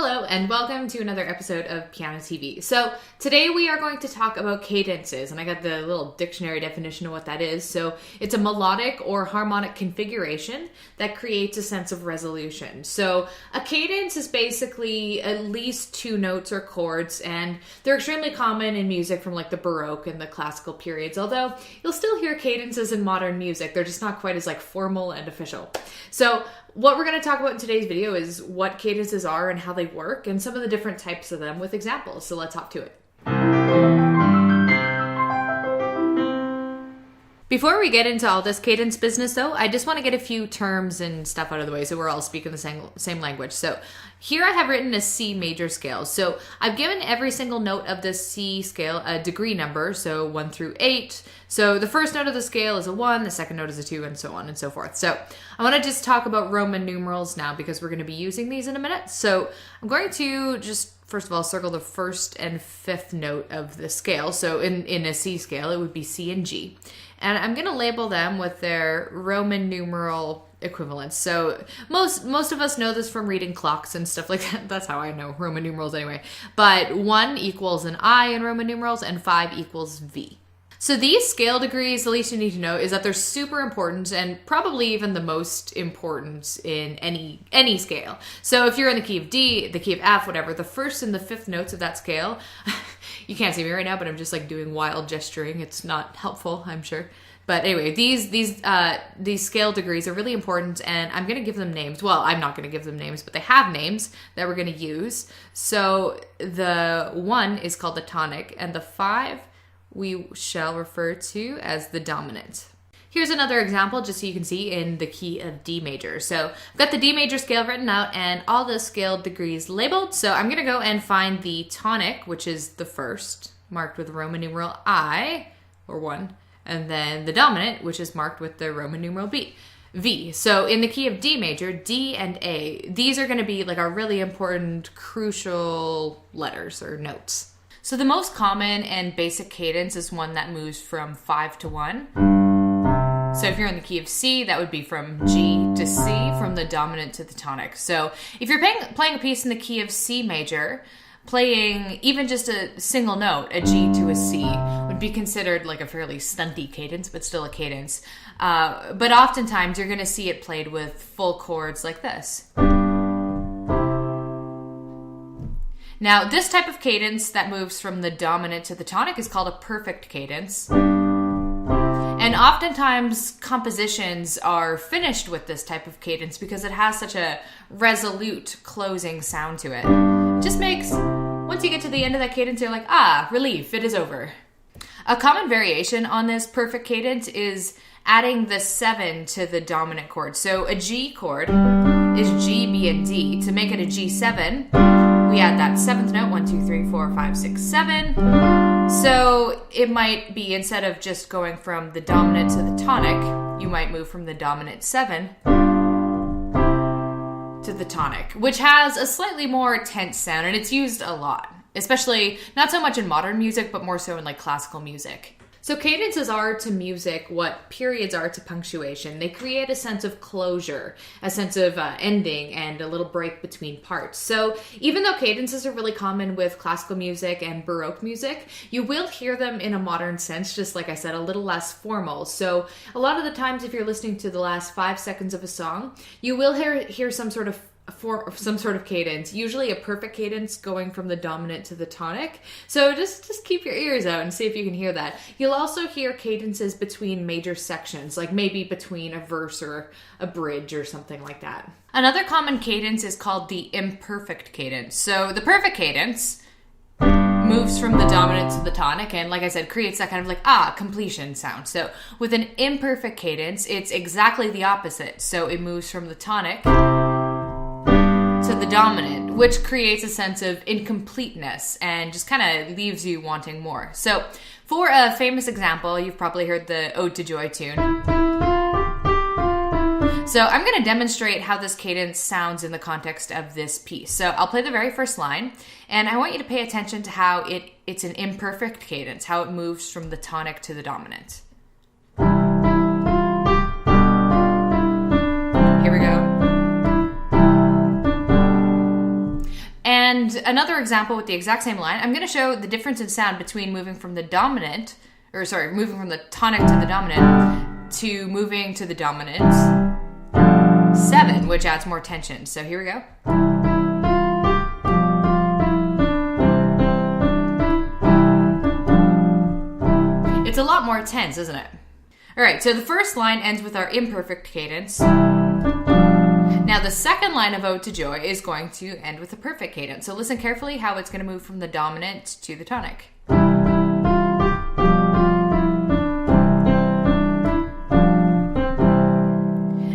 Hello and welcome to another episode of Piano TV. So today we are going to talk about cadences, and I got the little dictionary definition of what that is. So it's a melodic or harmonic configuration that creates a sense of resolution. So a cadence is basically at least two notes or chords, and they're extremely common in music from like the Baroque and the classical periods, although you'll still hear cadences in modern music. They're just not quite as like formal and official. So what we're going to talk about in today's video is what cadences are and how they work and some of the different types of them with examples. So let's hop to it. Before we get into all this cadence business though, I just want to get a few terms and stuff out of the way so we're all speaking the same language. So here I have written a C major scale. So I've given every single note of the C scale a degree number, so 1 through 8. So the first note of the scale is a 1, the second note is a 2, and so on and so forth. So I want to just talk about Roman numerals now because we're going to be using these in a minute. So I'm going to just first of all circle the first and fifth note of the scale. So in a C scale, it would be C and G. And I'm going to label them with their Roman numeral equivalents. So most of us know this from reading clocks and stuff like that. That's how I know Roman numerals anyway. But 1 equals an I in Roman numerals and 5 equals V. So these scale degrees, the least you need to know is that they're super important and probably even the most important in any scale. So if you're in the key of D, the key of F, whatever, the first and the fifth notes of that scale, you can't see me right now, but I'm just like doing wild gesturing. It's not helpful, I'm sure. But anyway, these scale degrees are really important, and I'm going to give them names. Well, I'm not going to give them names, but they have names that we're going to use. So the 1 is called the tonic, and the 5 we shall refer to as the dominant. Here's another example just so you can see in the key of D major. So I've got the D major scale written out and all the scale degrees labeled. So I'm going to go and find the tonic, which is the first, marked with Roman numeral I, or 1, and then the dominant, which is marked with the Roman numeral V. So in the key of D major, D and A, these are going to be like our really important, crucial letters or notes. So the most common and basic cadence is one that moves from 5 to 1. So if you're in the key of C, that would be from G to C, from the dominant to the tonic. So if you're playing a piece in the key of C major, playing even just a single note, a G to a C, would be considered like a fairly stunty cadence, but still a cadence. But oftentimes you're going to see it played with full chords like this. Now, this type of cadence that moves from the dominant to the tonic is called a perfect cadence. And oftentimes, compositions are finished with this type of cadence because it has such a resolute closing sound to it. It just makes, once you get to the end of that cadence, you're like, relief, it is over. A common variation on this perfect cadence is adding the 7 to the dominant chord. So a G chord is G, B, and D. To make it a G7, we add that 7th note, 1, 2, 3, 4, 5, 6, 7. So it might be, instead of just going from the dominant to the tonic, you might move from the dominant 7 to the tonic, which has a slightly more tense sound, and it's used a lot, especially not so much in modern music, but more so in like classical music. So cadences are to music what periods are to punctuation. They create a sense of closure, a sense of ending, and a little break between parts. So even though cadences are really common with classical music and Baroque music, you will hear them in a modern sense, just like I said, a little less formal. So a lot of the times if you're listening to the last 5 seconds of a song, you will hear some sort of cadence, usually a perfect cadence going from the dominant to the tonic. So just keep your ears out and see if you can hear that. You'll also hear cadences between major sections, like maybe between a verse or a bridge or something like that. Another common cadence is called the imperfect cadence. So the perfect cadence moves from the dominant to the tonic and, like I said, creates that kind of like completion sound. So with an imperfect cadence, it's exactly the opposite. So it moves from the tonic to the dominant, which creates a sense of incompleteness and just kind of leaves you wanting more. So for a famous example, you've probably heard the Ode to Joy tune. So I'm going to demonstrate how this cadence sounds in the context of this piece. So I'll play the very first line, and I want you to pay attention to how it's an imperfect cadence, how it moves from the tonic to the dominant. Here we go. And another example with the exact same line, I'm going to show the difference in sound between moving from the tonic to the dominant to moving to the dominant 7, which adds more tension. So here we go. It's a lot more tense, isn't it? All right, so the first line ends with our imperfect cadence. Now the second line of Ode to Joy is going to end with a perfect cadence. So listen carefully how it's going to move from the dominant to the tonic.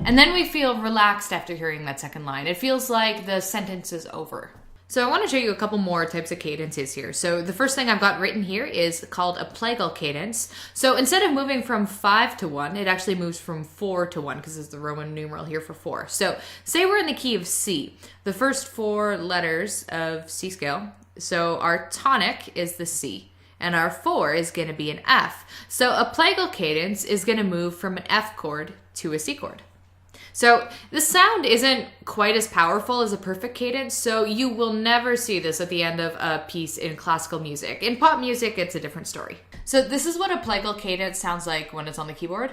And then we feel relaxed after hearing that second line. It feels like the sentence is over. So I want to show you a couple more types of cadences here. So the first thing I've got written here is called a plagal cadence. So instead of moving from 5 to 1, it actually moves from 4 to 1 because it's the Roman numeral here for 4. So say we're in the key of C, the first 4 letters of C scale. So our tonic is the C and our 4 is going to be an F. So a plagal cadence is going to move from an F chord to a C chord. So the sound isn't quite as powerful as a perfect cadence, so you will never see this at the end of a piece in classical music. In pop music, it's a different story. So this is what a plagal cadence sounds like when it's on the keyboard.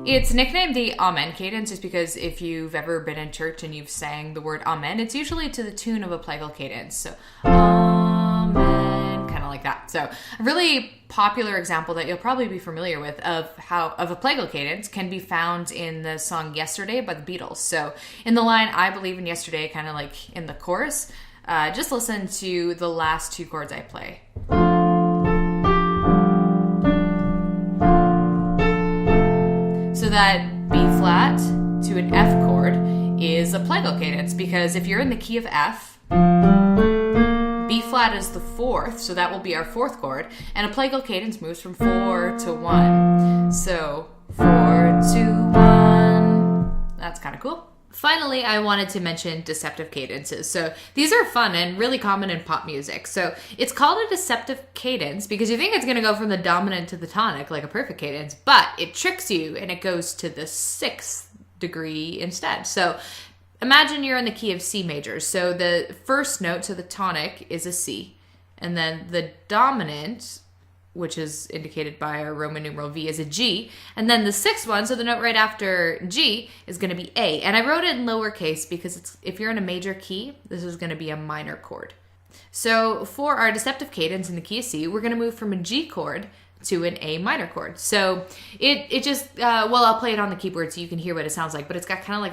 It's nicknamed the Amen cadence just because if you've ever been in church and you've sang the word Amen, it's usually to the tune of a plagal cadence. So Amen, kind of like that. So a really popular example that you'll probably be familiar with of a plagal cadence can be found in the song Yesterday by the Beatles. So in the line, I believe in yesterday, kind of like in the chorus, just listen to the last 2 chords I play. So that B flat to an F chord is a plagal cadence because if you're in the key of F, B flat is the 4th, so that will be our 4th chord, and a plagal cadence moves from 4 to 1. So 4 to 1. That's kind of cool. Finally, I wanted to mention deceptive cadences. So these are fun and really common in pop music. So it's called a deceptive cadence because you think it's going to go from the dominant to the tonic like a perfect cadence, but it tricks you and it goes to the 6th degree instead. So imagine you're in the key of C major. So the first note, so the tonic, is a C. And then the dominant, which is indicated by our Roman numeral V, is a G. And then the 6th one, so the note right after G, is going to be A. And I wrote it in lowercase because if you're in a major key, this is going to be a minor chord. So for our deceptive cadence in the key of C, we're going to move from a G chord to an A minor chord. So it just, I'll play it on the keyboard so you can hear what it sounds like, but it's got kind of like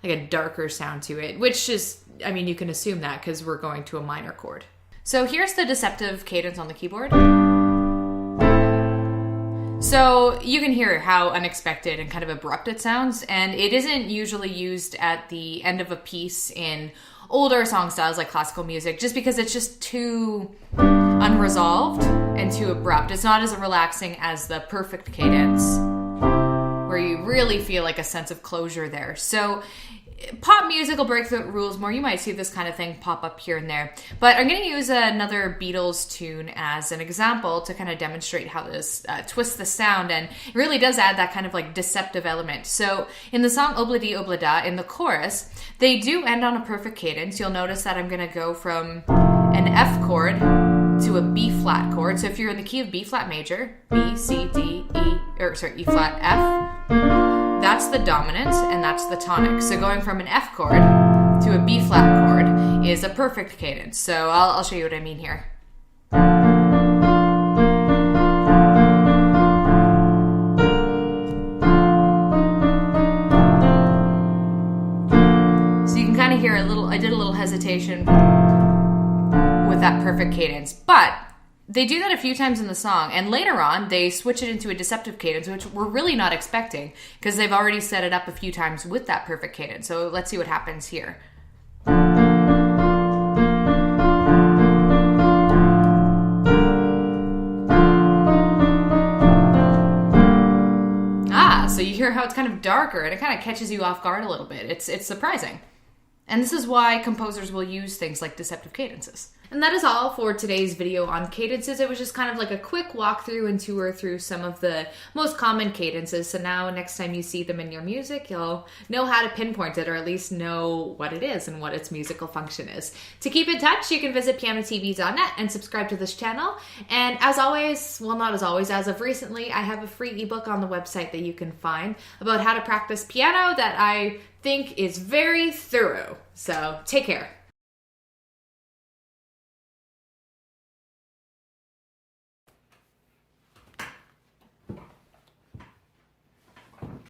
a darker sound to it, which is, I mean, you can assume that because we're going to a minor chord. So here's the deceptive cadence on the keyboard. So you can hear how unexpected and kind of abrupt it sounds, and it isn't usually used at the end of a piece in older song styles like classical music, just because it's just too unresolved and too abrupt. It's not as relaxing as the perfect cadence, where you really feel like a sense of closure there. So pop music will break the rules more. You might see this kind of thing pop up here and there. But I'm going to use another Beatles tune as an example to kind of demonstrate how this twists the sound, and it really does add that kind of like deceptive element. So in the song Obladi Oblada, in the chorus, they do end on a perfect cadence. You'll notice that I'm going to go from an F chord to a B flat chord. So if you're in the key of B flat major, B, C, D, E flat, F, that's the dominant and that's the tonic. So going from an F chord to a B flat chord is a perfect cadence. So I'll show you what I mean here. So you can kind of hear I did a little hesitation with that perfect cadence, but they do that a few times in the song, and later on they switch it into a deceptive cadence, which we're really not expecting because they've already set it up a few times with that perfect cadence. So let's see what happens here. So you hear how it's kind of darker and it kind of catches you off guard a little bit. It's surprising. And this is why composers will use things like deceptive cadences. And that is all for today's video on cadences. It was just kind of like a quick walkthrough and tour through some of the most common cadences. So now next time you see them in your music, you'll know how to pinpoint it, or at least know what it is and what its musical function is. To keep in touch, you can visit pianotv.net and subscribe to this channel. And as always, well, not as always, as of recently, I have a free ebook on the website that you can find about how to practice piano that I think is very thorough. So take care.